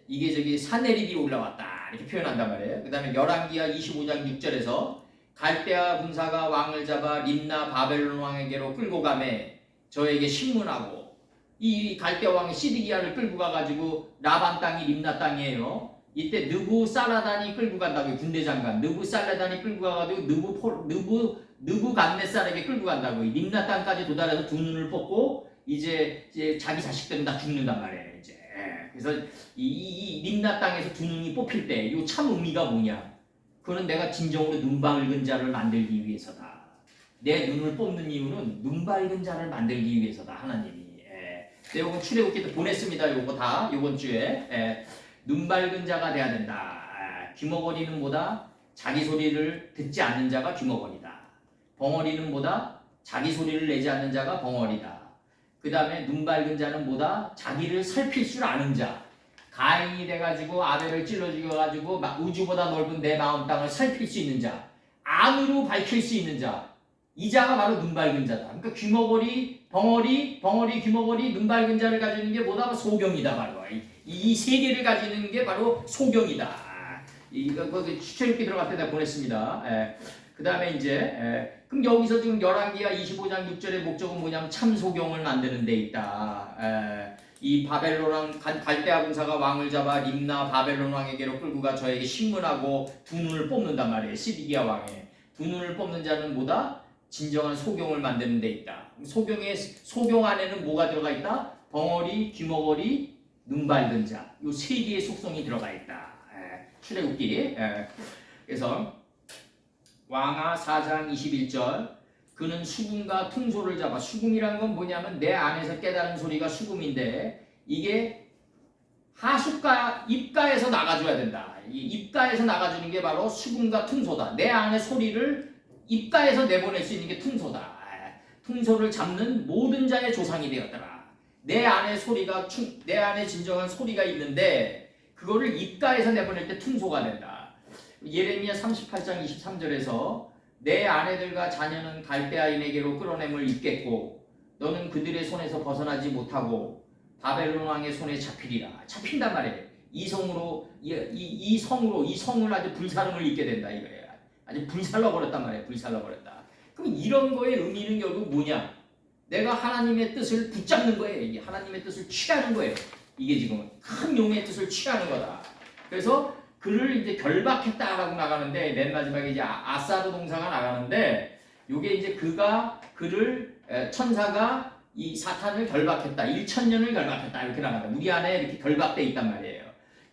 S1: 이게 사네립이 올라왔다 이렇게 표현한단 말이에요. 그 다음에 열왕기하 25장 6절에서 갈대아 군사가 왕을 잡아 림나 바벨론 왕에게로 끌고 가매 저에게 신문하고, 이 갈대아 왕이 시드기야를 끌고 가가지고 라반 땅이 림나 땅이에요. 이때 느부사라단이 끌고 간다고요. 군대 장관 느부사라단이 끌고 가가지고 느부갓네살에게 끌고 간다고요. 림나 땅까지 도달해서 두 눈을 뽑고 이제 자기 자식들은 다 죽는단 말이에요. 이제 그래서 이 림나 땅에서 두 눈이 뽑힐 때 이 참 의미가 뭐냐? 그거는 내가 진정으로 눈 밝은 자를 만들기 위해서다. 내 눈을 뽑는 이유는 눈 밝은 자를 만들기 위해서다. 하나님이. 이건 출애굽기 때 보냈습니다. 요거 다 요번 주에 눈 밝은 자가 돼야 된다. 귀머거리는 뭐다? 자기 소리를 듣지 않는 자가 귀머거리다. 벙어리는 뭐다? 자기 소리를 내지 않는 자가 벙어리다. 그 다음에 눈 밝은 자는 뭐다? 자기를 살필 줄 아는 자. 가인이 돼가지고 아벨을 찔러 죽여가지고 우주보다 넓은 내 마음 땅을 살필 수 있는 자. 안으로 밝힐 수 있는 자. 이 자가 바로 눈 밝은 자다. 그러니까 귀머거리, 벙어리, 귀머거리, 눈 밝은 자를 가지는 게 뭐다? 소경이다. 바로 이 세 개를 가지는 게 바로 소경이다. 이거 추천읽기 들어갈 때 내가 보냈습니다. 그 다음에 이제 그럼 여기서 지금 열왕기하 25장 6절의 목적은 뭐냐면 참소경을 만드는 데 있다. 이 바벨론 갈대아 공사가 왕을 잡아 림나 바벨론 왕에게로 끌고 가 저에게 신문하고 두 눈을 뽑는단 말이에요. 시디기야 왕의 두 눈을 뽑는 자는 뭐다? 진정한 소경을 만드는 데 있다. 소경 안에는 뭐가 들어가 있다? 벙어리, 귀머거리, 눈 밝은 자. 요 세 개의 속성이 들어가 있다. 출애굽기. 그래서 왕하 4장 21절 그는 수금과 퉁소를 잡아. 수금이라는 건 뭐냐면 내 안에서 깨달은 소리가 수금인데 이게 하숫가 입가에서 나가줘야 된다. 이 입가에서 나가주는 게 바로 수금과 퉁소다. 내 안의 소리를 입가에서 내보낼 수 있는 게 퉁소다. 퉁소를 잡는 모든 자의 조상이 되었더라. 내 안에 진정한 소리가 있는데 그거를 입가에서 내보낼 때 퉁소가 된다. 예레미야 38장 23절에서 내 아내들과 자녀는 갈대아인에게로 끌어냄을 입겠고 너는 그들의 손에서 벗어나지 못하고 바벨론 왕의 손에 잡히리라. 잡힌단 말이에요. 이 성으로 이 성을 아주 불사름을 입게 된다 이거예요. 아주 불살라 버렸단 말이에요. 불살라 버렸다. 그럼 이런 거의 의미는 결국 뭐냐? 내가 하나님의 뜻을 붙잡는 거예요. 이게 하나님의 뜻을 취하는 거예요. 이게 지금 큰 용의 뜻을 취하는 거다. 그래서 그를 이제 결박했다라고 나가는데 맨 마지막에 이제 아사르 동사가 나가는데 요게 이제 천사가 이 사탄을 결박했다. 1000년을 결박했다. 이렇게 나간다. 우리 안에 이렇게 결박돼 있단 말이에요.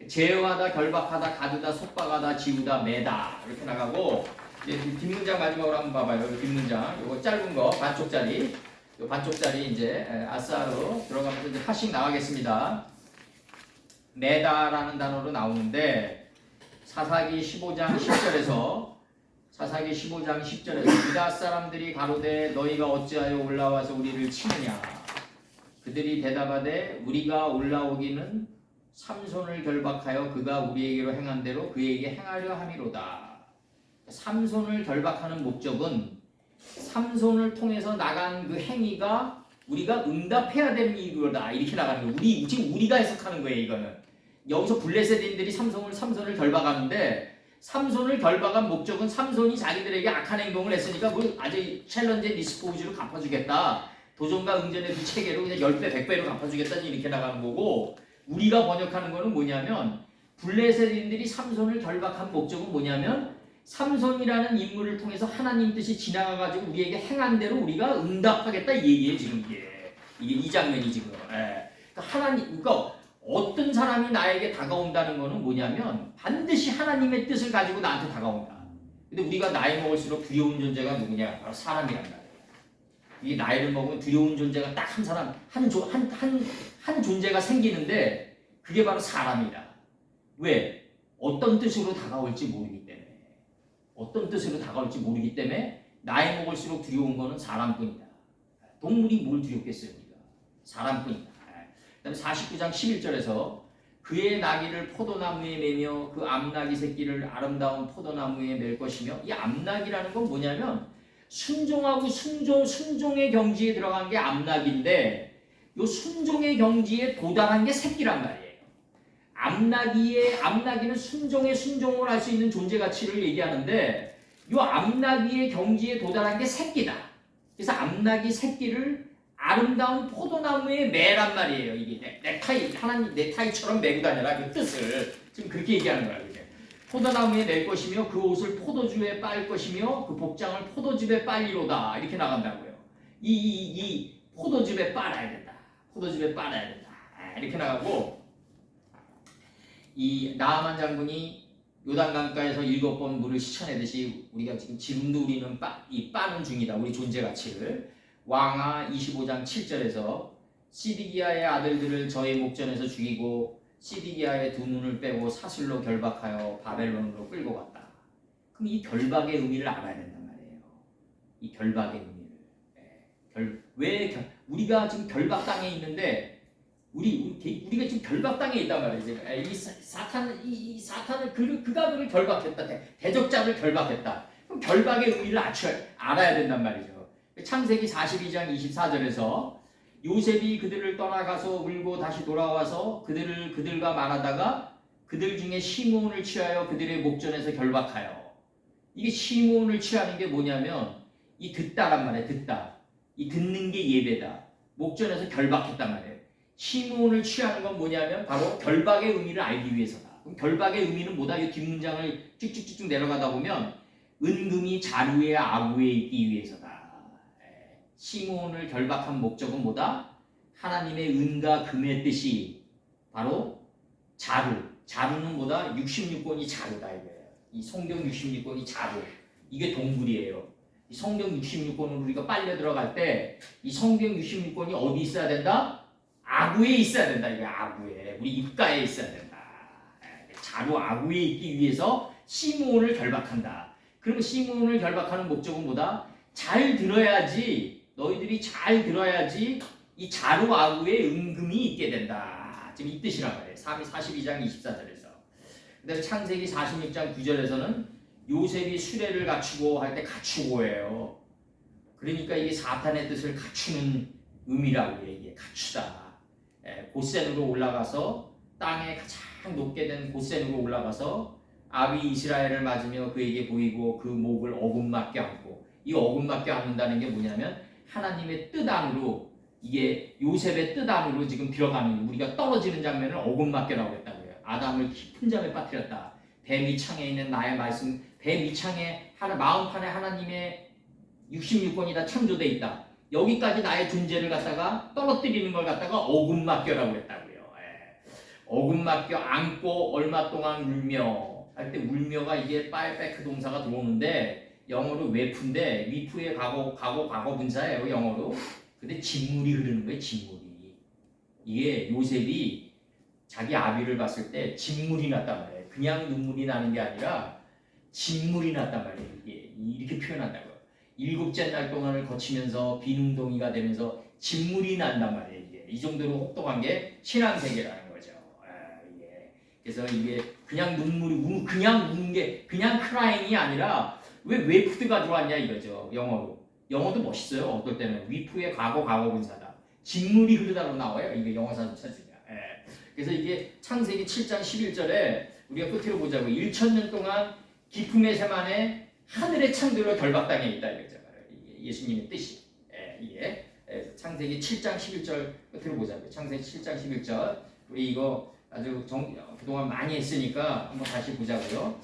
S1: 제어하다, 결박하다, 가두다, 속박하다, 지우다, 매다. 이렇게 나가고 이제 뒷문장 마지막으로 한번 봐봐요. 여기 뒷문장. 요거 짧은 거 반쪽짜리. 요 반쪽짜리 이제 아사르 들어가면서 이제 하씩 나가겠습니다. 매다라는 단어로 나오는데 사사기 15장 10절에서 유다 사람들이 가로되 너희가 어찌하여 올라와서 우리를 치느냐. 그들이 대답하되 우리가 올라오기는 삼손을 결박하여 그가 우리에게로 행한 대로 그에게 행하려 함이로다. 삼손을 결박하는 목적은 삼손을 통해서 나간 그 행위가 우리가 응답해야 되는 이유다. 이렇게 나가는 거예요. 지금 우리가 해석하는 거예요. 이거는. 여기서 블레셋인들이 삼손을 결박하는데 삼손을 결박한 목적은 삼손이 자기들에게 악한 행동을 했으니까 아주 챌린지 디스포즈로 갚아주겠다. 도전과 응전의 두 체계로 그냥 10배, 100배로 갚아주겠다. 이렇게 나가는 거고 우리가 번역하는 거는 뭐냐면 블레셋인들이 삼손을 결박한 목적은 뭐냐면 삼손이라는 인물을 통해서 하나님 뜻이 지나가가지고 우리에게 행한 대로 우리가 응답하겠다 이 얘기예요. 지금 이게 이 장면이 지금. 그러니까 어떤 사람이 나에게 다가온다는 거는 뭐냐면 반드시 하나님의 뜻을 가지고 나한테 다가온다. 근데 우리가 나이 먹을수록 두려운 존재가 누구냐? 바로 사람이란 말이에요. 이 나이를 먹으면 두려운 존재가 딱 한 사람, 한 존재가 생기는데 그게 바로 사람이다. 왜? 어떤 뜻으로 다가올지 모르기 때문에 나이 먹을수록 두려운 거는 사람뿐이다. 동물이 뭘 두렵겠어요? 사람뿐이다. 그 다음에 49장 11절에서 그의 나귀를 포도나무에 매며 그 암나귀 새끼를 아름다운 포도나무에 맬 것이며 이 암나귀라는 건 뭐냐면 순종하고 순종의 경지에 들어간 게 암나귀인데 이 순종의 경지에 도달한 게 새끼란 말이에요. 암나귀는 순종을 할 수 있는 존재 가치를 얘기하는데 이 암나귀의 경지에 도달한 게 새끼다. 그래서 암나귀 새끼를 아름다운 포도나무에 매란 말이에요. 이게 하나님 넥타이처럼 매고 다녀라 그 뜻을 지금 그렇게 얘기하는 거야. 이게 포도나무에 맬 것이며 그 옷을 포도주에 빨 것이며 그 복장을 포도즙에 빨리로다 이렇게 나간다고요. 이 포도즙에 빨아야 된다. 이렇게 나가고 이 나아만 장군이 요단강가에서 7번 물을 씻어내듯이 우리가 지금도 우리는 빠는 중이다. 우리 존재 가치를. 왕하 25장 7절에서 시디기야의 아들들을 저의 목전에서 죽이고 시디기아의 두 눈을 빼고 사슬로 결박하여 바벨론으로 끌고 갔다. 그럼 이 결박의 의미를 알아야 된단 말이에요. 이 결박의 의미를. 우리가 지금 결박 땅에 있는데 우리가 지금 결박 땅에 있단 말이죠. 이 사탄은 그 가족을 결박했다. 대적자를 결박했다. 그럼 결박의 의미를 알아야 된단 말이죠. 창세기 42장 24절에서 요셉이 그들을 떠나가서 울고 다시 돌아와서 그들과 말하다가 그들 중에 시므온을 취하여 그들의 목전에서 결박하여. 이게 시므온을 취하는 게 뭐냐면 이 듣다란 말이에요. 듣다. 이 듣는 게 예배다. 목전에서 결박했단 말이에요. 시므온을 취하는 건 뭐냐면 바로 결박의 의미를 알기 위해서다. 그럼 결박의 의미는 뭐다? 이 뒷문장을 쭉쭉쭉 내려가다 보면 은금이 자루의 아구에 있기 위해서다. 시므온을 결박한 목적은 뭐다? 하나님의 은과 금의 뜻이 바로 자루는 뭐다? 66권이 자루다 이거예요. 이 성경 66권이 자루. 이게 동굴이에요. 이 성경 66권으로 우리가 빨려 들어갈 때 이 성경 66권이 어디 있어야 된다? 아구에 있어야 된다. 이게 아구에. 우리 입가에 있어야 된다. 자루 아구에 있기 위해서 시므온을 결박한다. 그럼 시므온을 결박하는 목적은 뭐다? 잘 들어야지. 너희들이 잘 들어야지 이 자루 아구에 은금이 있게 된다. 지금 이 뜻이란 말이에요. 42장 24절에서. 그다음에 창세기 46장 9절에서는 요셉이 수레를 갖추고 할 때 갖추고예요. 그러니까 이게 사탄의 뜻을 갖추는 의미라고 해요. 이게 갖추다. 고센으로 올라가서 땅에 가장 높게 된 고센으로 올라가서 아비 이스라엘을 맞으며 그에게 보이고 그 목을 어긋맞게 안고. 이 어긋맞게 안는다는 게 뭐냐면 하나님의 뜻 안으로, 이게 요셉의 뜻 안으로 지금 들어가는, 우리가 떨어지는 장면을 어긋맞게라고 했다고요. 아담을 깊은 잠에 빠뜨렸다. 배 밑창에 있는 나의 말씀, 배 밑창에 마음판에 하나님의 66권이 다 창조되어 있다. 여기까지 나의 존재를 갖다가 떨어뜨리는 걸 갖다가 어긋맞겨라고 했다고요. 어긋맞겨 안고 얼마 동안 울며 할 때, 울며가 이게 빨백크 동사가 들어오는데 영어로 웨프인데 위프의 과거 분사예요. 영어로. 근데 진물이 흐르는 거예요. 진물이. 이게 요셉이 자기 아비를 봤을 때 진물이 났단 말이에요. 그냥 눈물이 나는 게 아니라 진물이 났단 말이에요. 이게 이렇게 표현한다고요. 7째 날 동안을 거치면서 비능동이가 되면서 진물이 난단 말이에요. 이게 이 정도로 혹독한 게 신앙세계라는 거죠. 그래서 이게 그냥 눈물이 그냥 우는 게 그냥 크라잉이 아니라 왜 웨프드가 들어왔냐 이거죠. 영어도 멋있어요. 어떨 때는 위프의 과거 분사다. 진물이 흐르다로 나와요. 이게 영어사전 찾으냐. 그래서 이게 창세기 7장 11절에 우리가 끝으로 보자고 1000년 동안 기품의 샘 안에 하늘의 창들로 결박당해 있다 이거죠. 이게 예수님의 뜻이. 이게 창세기 7장 11절 끝으로 보자고요. 창세기 7장 11절. 우리 이거 아주 그동안 많이 했으니까 한번 다시 보자고요.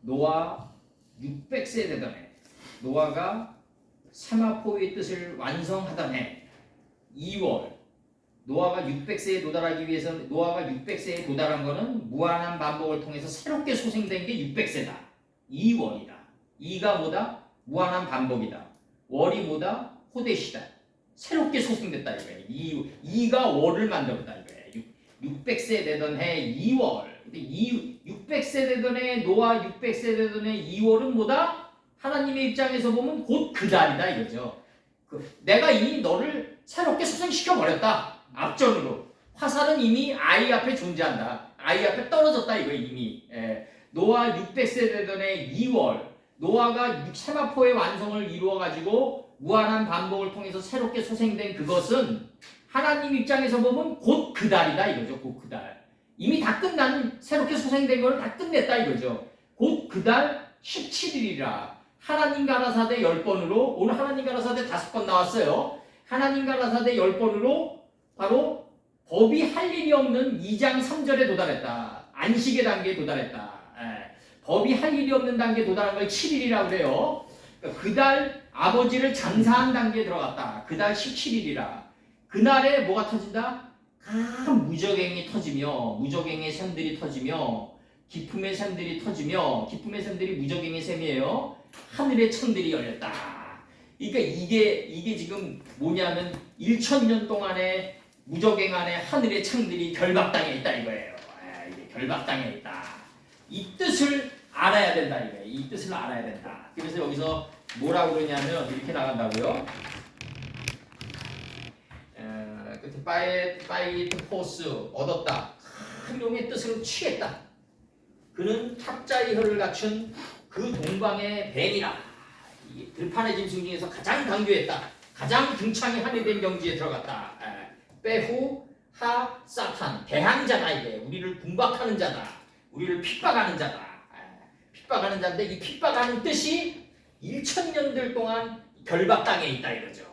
S1: 노아 600세 되던 해, 노아가 세마포의 뜻을 완성하던 해 2월, 노아가 600세에 도달하기 위해서, 노아가 600세에 도달한 것은 무한한 반복을 통해서 새롭게 소생된 게 600세다. 2월이다. 2가 뭐다? 무한한 반복이다. 월이 뭐다? 호데시다. 새롭게 소생됐다 이거예요. 2가 월을 만들었다 이거예요. 600세 되던 해 2월. 600세 되던 해, 노아 600세 되던 해 2월은 뭐다? 하나님의 입장에서 보면 곧 그 달이다 이거죠. 내가 이미 너를 새롭게 소생시켜버렸다. 앞전으로. 화살은 이미 아이 앞에 존재한다. 아이 앞에 떨어졌다 이거예요 이미. 노아 600세 되던 해 2월, 노아가 세마포의 완성을 이루어가지고 무한한 반복을 통해서 새롭게 소생된 그것은 하나님 입장에서 보면 곧 그 달이다 이거죠. 곧 그 달. 이미 다 끝난, 새롭게 소생된 걸 다 끝냈다 이거죠. 곧 그 달 17일이라 하나님 가라사대 10번으로, 오늘 하나님 가라사대 5번 나왔어요. 하나님 가라사대 10번으로 바로 법이 할 일이 없는 2장 3절에 도달했다. 안식의 단계에 도달했다. 법이 할 일이 없는 단계에 도달한 걸 7일이라고 그래요. 그 달 아버지를 장사한 단계에 들어갔다. 그 달 17일이라. 그날에 뭐가 터진다? 무적행이 터지며, 무적행의 샘들이 터지며, 기품의 샘들이 터지며, 기품의 샘들이 무적행의 샘이에요. 하늘의 창들이 열렸다. 그러니까 이게 지금 뭐냐면 1000년 동안의 무적행 안에 하늘의 창들이 결박당해 있다 이거예요. 이게 결박당해 있다. 이 뜻을 알아야 된다 이거예요. 이 뜻을 알아야 된다. 그래서 여기서 뭐라고 그러냐면 이렇게 나간다고요. 파이트 포스 얻었다. 큰 용의 뜻을 취했다. 그는 탁자의 혀를 갖춘 그 동방의 뱀이라. 이 들판의 짐승 중에서 가장 강교했다. 가장 등창이 한이 된 경지에 들어갔다. 빼후 하 사탄 대항자다 이게. 우리를 궁박하는 자다. 우리를 핍박하는 자다. 핍박하는 자인데 이 핍박하는 뜻이 1000년들 동안 결박당해 있다 이거죠.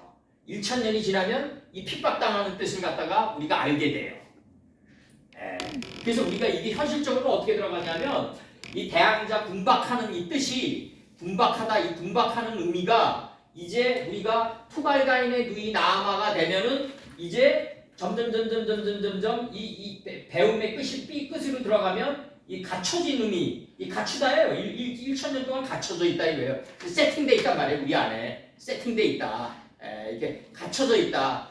S1: 1000년이 지나면 이 핍박당하는 뜻을 갖다가 우리가 알게 돼요. 그래서 우리가 이게 현실적으로 어떻게 들어가냐면 이 대항자 궁박하는 이 뜻이 궁박하다 이 궁박하는 의미가 이제 우리가 투발가인의 누이 나아마가 되면은 이제 점점 이 배움의 끝이 끝으로 들어가면 이 갖춰진 의미 이 갖추다예요. 1000년 동안 갖춰져 있다 이거예요. 세팅돼 있단 말이에요. 우리 안에 세팅돼 있다. 이렇게 갖춰져 있다.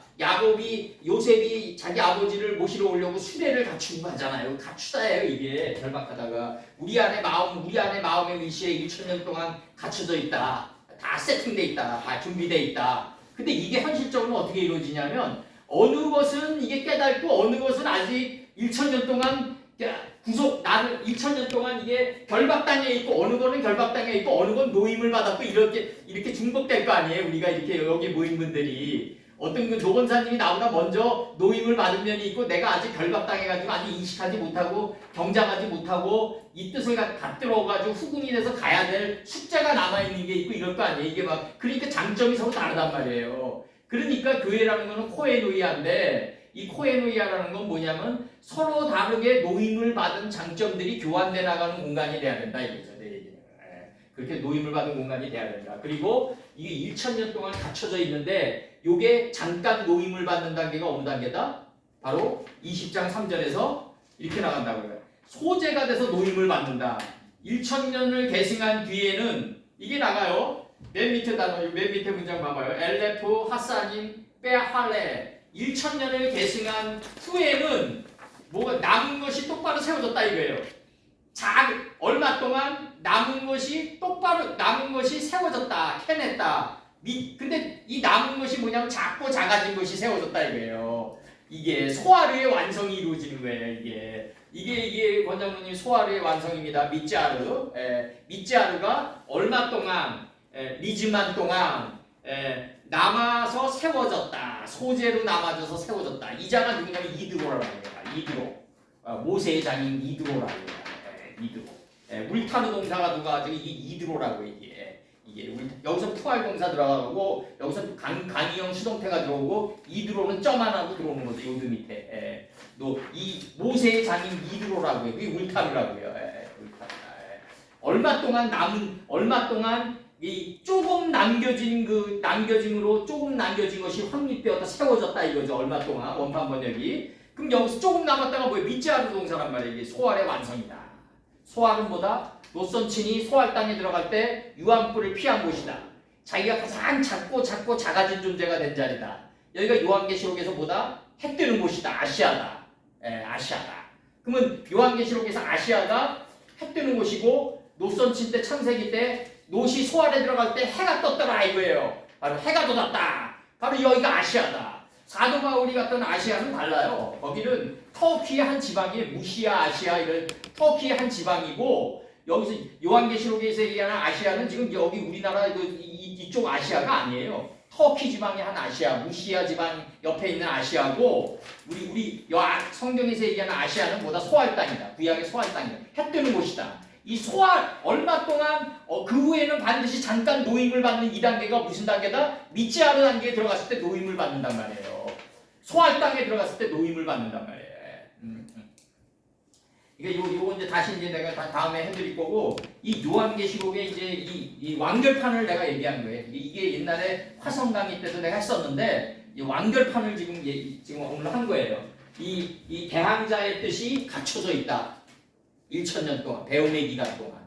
S1: 요셉이 자기 아버지를 모시러 오려고 수레를 갖추고 하잖아요. 갖추다예요. 이게 결박하다가 우리 안에 마음의 위치에 1000년 동안 갖춰져 있다. 다 세팅돼 있다. 다 준비돼 있다. 근데 이게 현실적으로 어떻게 이루어지냐면 어느 것은 이게 깨닫고 어느 것은 아직 1000년 동안 나를 2000년 동안 이게 결박당해 있고 어느 거는 결박당해 있고 어느 건 노임을 받았고 이렇게 중복될 거 아니에요. 우리가 이렇게 여기 모인 분들이 어떤 그 조건사님이 나보다 먼저 노임을 받은 면이 있고 내가 아직 결박당해가지고 아직 인식하지 못하고 경장하지 못하고 이 뜻을 갖들어가지고 후궁이 돼서 가야 될 숙제가 남아있는 게 있고 이럴 거 아니에요. 이게 막 그러니까 장점이 서로 다르단 말이에요. 그러니까 교회라는 거는 코에노이아인데 이 코에노이아라는 건 뭐냐면 서로 다르게 노임을 받은 장점들이 교환돼 나가는 공간이 돼야 된다 이거죠. 내 얘기는. 그렇게 노임을 받은 공간이 돼야 된다. 그리고 이게 1000년 동안 갖춰져 있는데 요게 잠깐 노임을 받는 단계가 어느 단계다? 바로 20장 3절에서 이렇게 나간다고요. 소재가 돼서 노임을 받는다. 1000년을 계승한 뒤에는 이게 나가요. 맨 밑에 문장 봐봐요. 엘레프 하사님 빼할레 1000년을 계승한 후에는 뭐가 남은 것이 똑바로 세워졌다 이거예요. 얼마 동안 남은 것이 세워졌다, 캐냈다. 근데 이 남은 것이 뭐냐면 작고 작아진 것이 세워졌다 이거예요. 이게 소아르의 완성이 이루어지는 거예요. 이게 권장로님 소아르의 완성입니다. 미찌아르가 얼마 동안 리즈만 동안 남아서 세워졌다. 소재로 남아져서 세워졌다. 이 자가 누구냐면 이드로라고 합니다. 이드로. 모세의 장인 이드로라고 합니다. 이드로. 울타르 동사가 누가 이게 이드로라고 이게 여기서 푸알 동사 들어가고 여기서 강의형 수동태가 들어오고 이드로는 점 하나고 들어오는 거죠. 요드 밑에. 또 이 모세의 장인 이드로라고 해요. 그게 울타르라고 해요. 얼마 동안 이 조금 남겨진 조금 남겨진 것이 확립되었다 세워졌다 이거죠. 얼마 동안 원판 번역이. 그럼 여기서 조금 남았다가 뭐예요? 미찌아르 동사란 말이에요. 이게 소알의 완성이다. 소알은 뭐다? 노선친이 소알 땅에 들어갈 때 유황불을 피한 곳이다. 자기가 가장 작고 작아진 존재가 된 자리다. 여기가 요한계시록에서 뭐다? 해 뜨는 곳이다. 아시아다. 아시아다. 그러면 요한계시록에서 아시아가 해 뜨는 곳이고 노선친 때 창세기 때 노시 소알에 들어갈 때 해가 떴더라 이거예요. 바로 해가 돋았다. 바로 여기가 아시아다. 사도 바울이 갔던 아시아는 달라요. 거기는 터키의 한 지방이 무시아 아시아 이런 터키의 한 지방이고 여기서 요한계시록에서 얘기하는 아시아는 지금 여기 우리나라 이쪽 아시아가 아니에요. 터키 지방의 한 아시아, 무시아 지방 옆에 있는 아시아고 우리 성경에서 얘기하는 아시아는 뭐다? 소알 땅이다. 구약의 소알 땅이다. 해 뜨는 곳이다. 이 소알 얼마 동안 그 후에는 반드시 잠깐 노임을 받는 이 단계가 무슨 단계다? 미찌아르 단계에 들어갔을 때 노임을 받는단 말이에요. 소알 땅에 들어갔을 때 노임을 받는단 말이에요. 그러니까 요거 이제 다시 내가 다음에 해드릴 거고 이 요한계시록에 이제 이 완결판을 내가 얘기한 거예요. 이게 옛날에 화성 강의 때도 내가 했었는데 이 완결판을 지금 오늘 한 거예요. 이 대항자의 뜻이 갖춰져 있다. 1000년 동안 배움의 기간 동안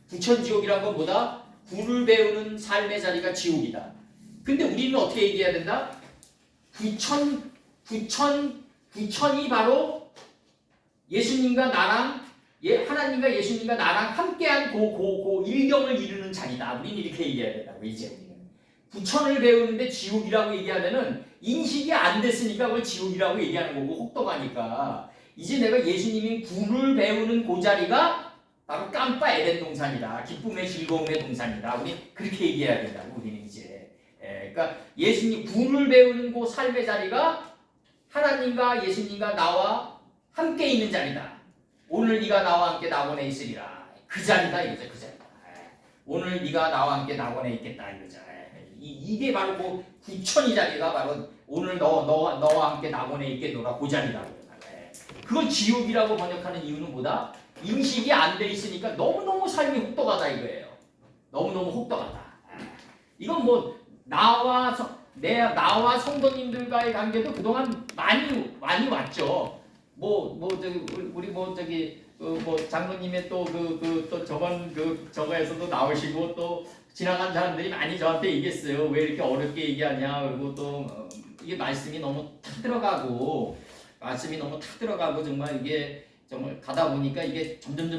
S1: 부천지옥이란 건 뭐다? 구를 배우는 삶의 자리가 지옥이다. 근데 우리는 어떻게 얘기해야 된다? 부천이 바로 예수님과 나랑 하나님과 예수님과 나랑 함께한 그 일경을 이루는 자리다. 우리는 이렇게 얘기해야 된다고. 이제 우리는 부천을 배우는데 지옥이라고 얘기하면은 인식이 안 됐으니까 그걸 지옥이라고 얘기하는 거고 혹독하니까 이제 내가 예수님이 구를 배우는 그 자리가 바로 깜빠 에덴 동산이다. 기쁨의 즐거움의 동산이다. 우리 그렇게 얘기해야 된다고. 우리는 이제 그러니까 예수님 구를 배우는 그 삶의 자리가 하나님과 예수님과 나와 함께 있는 자리다. 오늘 네가 나와 함께 낙원에 있으리라. 그 자리다 이거죠. 그 자리다. 오늘 네가 나와 함께 낙원에 있겠다 이거죠. 이게 바로 그 구천이 자리가 바로 오늘 너와 함께 낙원에 있겠노라 그 자리라고. 그걸 지옥이라고 번역하는 이유는 뭐다? 인식이 안 돼 있으니까 너무너무 삶이 혹독하다 이거예요. 너무너무 혹독하다. 이건 뭐 나와 성도님들과의 관계도 그동안 많이 왔죠. 우리 장로님의 또 저거에서도 나오시고 또 지나간 사람들이 많이 저한테 얘기했어요. 왜 이렇게 어렵게 얘기하냐. 그리고 또 이게 말씀이 너무 타들어가고 정말 이게 정말 가다 보니까 이게 점점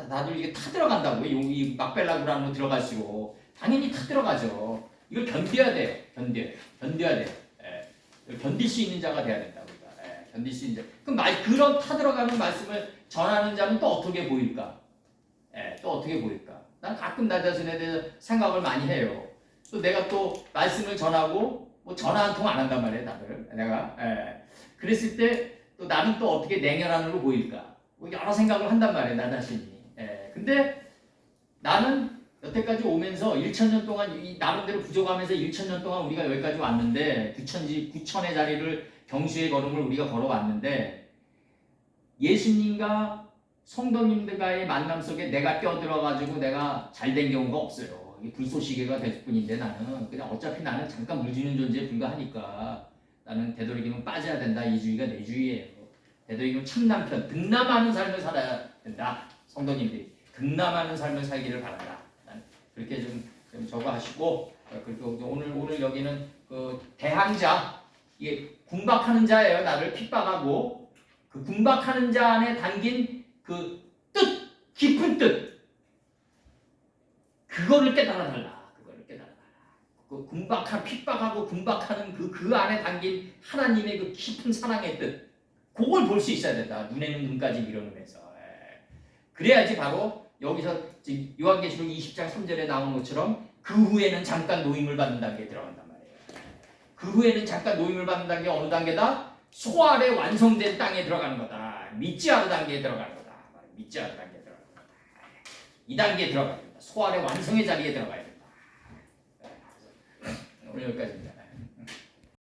S1: 다들 이게 타들어간다고요. 이 막벨라구라는 들어가시고 당연히 타들어가죠. 이걸 견뎌야 돼. 견뎌야 돼. 견딜 수 있는 자가 돼야 된다. 견딜 수 있는 자. 그럼 그런 타들어가는 말씀을 전하는 자는 또 어떻게 보일까? 또 어떻게 보일까? 난 가끔 나 자신에 대해서 생각을 많이 해요. 또 내가 또 말씀을 전하고 뭐 전화 한 통 안 한단 말이에요, 다들. 내가 그랬을 때 또 나는 또 어떻게 냉혈한으로 보일까? 뭐 여러 생각을 한단 말이에요, 나 자신이. 근데 나는 여태까지 오면서 1,000년 동안 이 나름대로 부족하면서 1,000년 동안 우리가 여기까지 왔는데 구천의 자리를 경수의 걸음을 우리가 걸어왔는데 예수님과 성도님들과의 만남 속에 내가 껴들어가지고 내가 잘된 경우가 없어요. 이게 불쏘시개가 될 뿐인데 나는 그냥 어차피 나는 잠깐 물지는 존재에 불과하니까 나는 되도록이면 빠져야 된다. 이 주의가 내 주의예요. 되도록이면 참남편, 등남하는 삶을 살아야 된다. 성도님들이 등남하는 삶을 살기를 바란다. 그렇게 좀 저거 하시고 그리고 오늘 여기는 그 대항자 이게 궁박하는 자예요. 나를 핍박하고 그 궁박하는 자 안에 담긴 그 뜻, 깊은 뜻 그거를 깨달아달라. 그 핍박하고 궁박하는 그 안에 담긴 하나님의 그 깊은 사랑의 뜻 그걸 볼 수 있어야 된다. 눈에는 눈까지 밀어넣으면서 그래야지 바로 여기서 요한계시록 20장 3절에 나온 것처럼 그 후에는 잠깐 노임을 받는 단계에 들어간단 말이에요. 그 후에는 잠깐 노임을 받는 단계 어느 단계다? 소알의 완성된 땅에 들어가는 거다. 미찌아르 단계에 들어가는 거다. 미찌아르 단계에 들어가는 거다. 이 단계에 들어가야 된다. 소알의 완성의 자리에 들어가야 된다. 오늘 여기까지입니다.